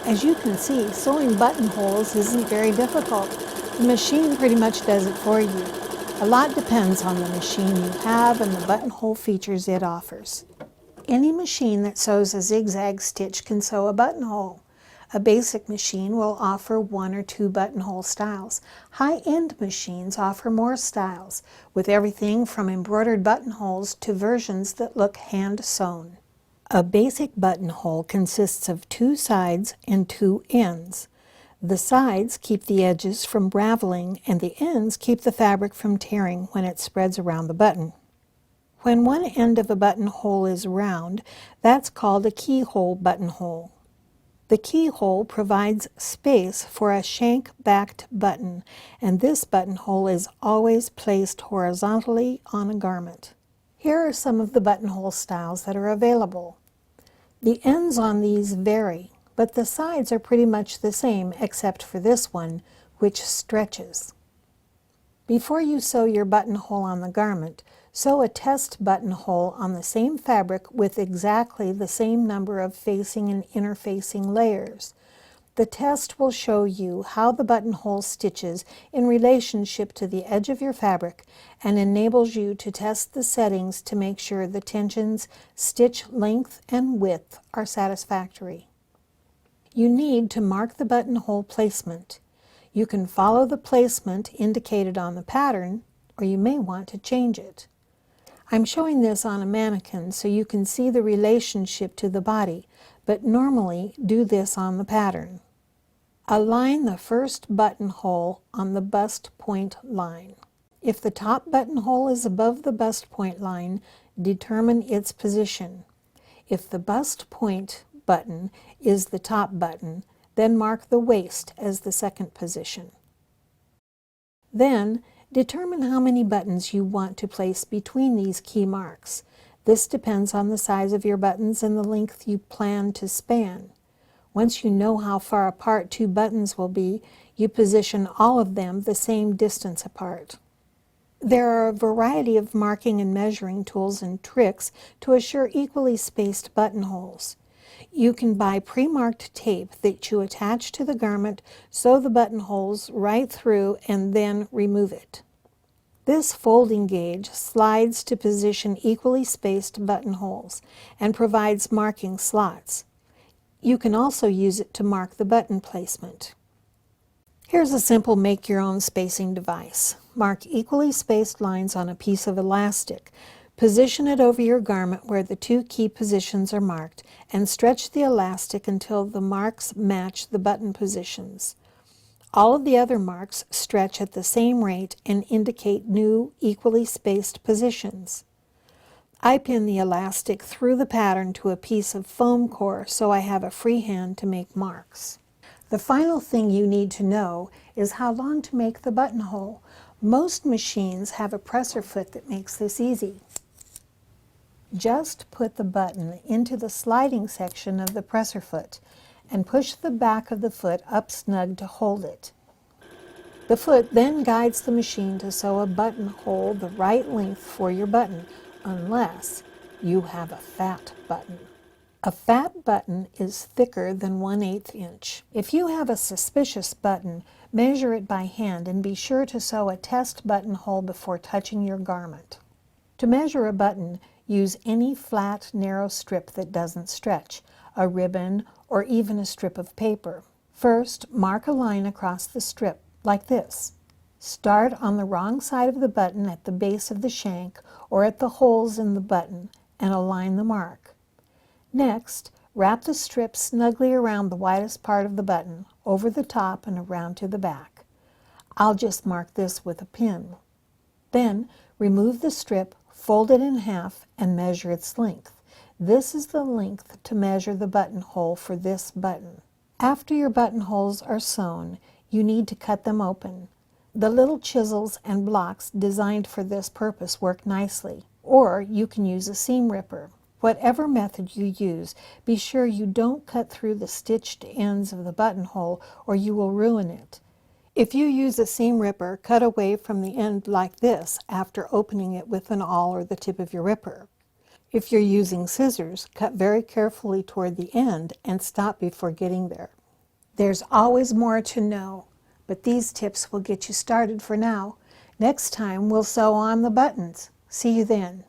As you can see, sewing buttonholes isn't very difficult. The machine pretty much does it for you. A lot depends on the machine you have and the buttonhole features it offers. Any machine that sews a zigzag stitch can sew a buttonhole. A basic machine will offer 1 or 2 buttonhole styles. High-end machines offer more styles, with everything from embroidered buttonholes to versions that look hand-sewn. A basic buttonhole consists of 2 sides and 2 ends. The sides keep the edges from raveling, and the ends keep the fabric from tearing when it spreads around the button. When one end of a buttonhole is round, that's called a keyhole buttonhole. The keyhole provides space for a shank-backed button, and this buttonhole is always placed horizontally on a garment. Here are some of the buttonhole styles that are available. The ends on these vary, but the sides are pretty much the same except for this one, which stretches. Before you sew your buttonhole on the garment, sew a test buttonhole on the same fabric with exactly the same number of facing and interfacing layers. The test will show you how the buttonhole stitches in relationship to the edge of your fabric and enables you to test the settings to make sure the tensions, stitch length, and width are satisfactory. You need to mark the buttonhole placement. You can follow the placement indicated on the pattern, or you may want to change it. I'm showing this on a mannequin so you can see the relationship to the body, but normally do this on the pattern. Align the first buttonhole on the bust point line. If the top buttonhole is above the bust point line, determine its position. If the bust point button is the top button, then mark the waist as the second position. Then, determine how many buttons you want to place between these key marks. This depends on the size of your buttons and the length you plan to span. Once you know how far apart 2 buttons will be, you position all of them the same distance apart. There are a variety of marking and measuring tools and tricks to assure equally spaced buttonholes. You can buy pre-marked tape that you attach to the garment, sew the buttonholes right through, and then remove it. This folding gauge slides to position equally spaced buttonholes and provides marking slots. You can also use it to mark the button placement. Here's a simple make-your-own spacing device. Mark equally spaced lines on a piece of elastic. Position it over your garment where the 2 key positions are marked, and stretch the elastic until the marks match the button positions. All of the other marks stretch at the same rate and indicate new, equally spaced positions. I pin the elastic through the pattern to a piece of foam core so I have a free hand to make marks. The final thing you need to know is how long to make the buttonhole. Most machines have a presser foot that makes this easy. Just put the button into the sliding section of the presser foot and push the back of the foot up snug to hold it. The foot then guides the machine to sew a buttonhole the right length for your button, unless you have a fat button. A fat button is thicker than 1/8 inch. If you have a suspicious button, measure it by hand and be sure to sew a test buttonhole before touching your garment. To measure a button, use any flat, narrow strip that doesn't stretch, a ribbon, or even a strip of paper. First, mark a line across the strip, like this. Start on the wrong side of the button at the base of the shank or at the holes in the button and align the mark. Next, wrap the strip snugly around the widest part of the button, over the top and around to the back. I'll just mark this with a pin. Then, remove the strip, fold it in half, and measure its length. This is the length to measure the buttonhole for this button. After your buttonholes are sewn, you need to cut them open. The little chisels and blocks designed for this purpose work nicely, or you can use a seam ripper. Whatever method you use, be sure you don't cut through the stitched ends of the buttonhole or you will ruin it. If you use a seam ripper, cut away from the end like this after opening it with an awl or the tip of your ripper. If you're using scissors, cut very carefully toward the end and stop before getting there. There's always more to know, but these tips will get you started for now. Next time we'll sew on the buttons. See you then.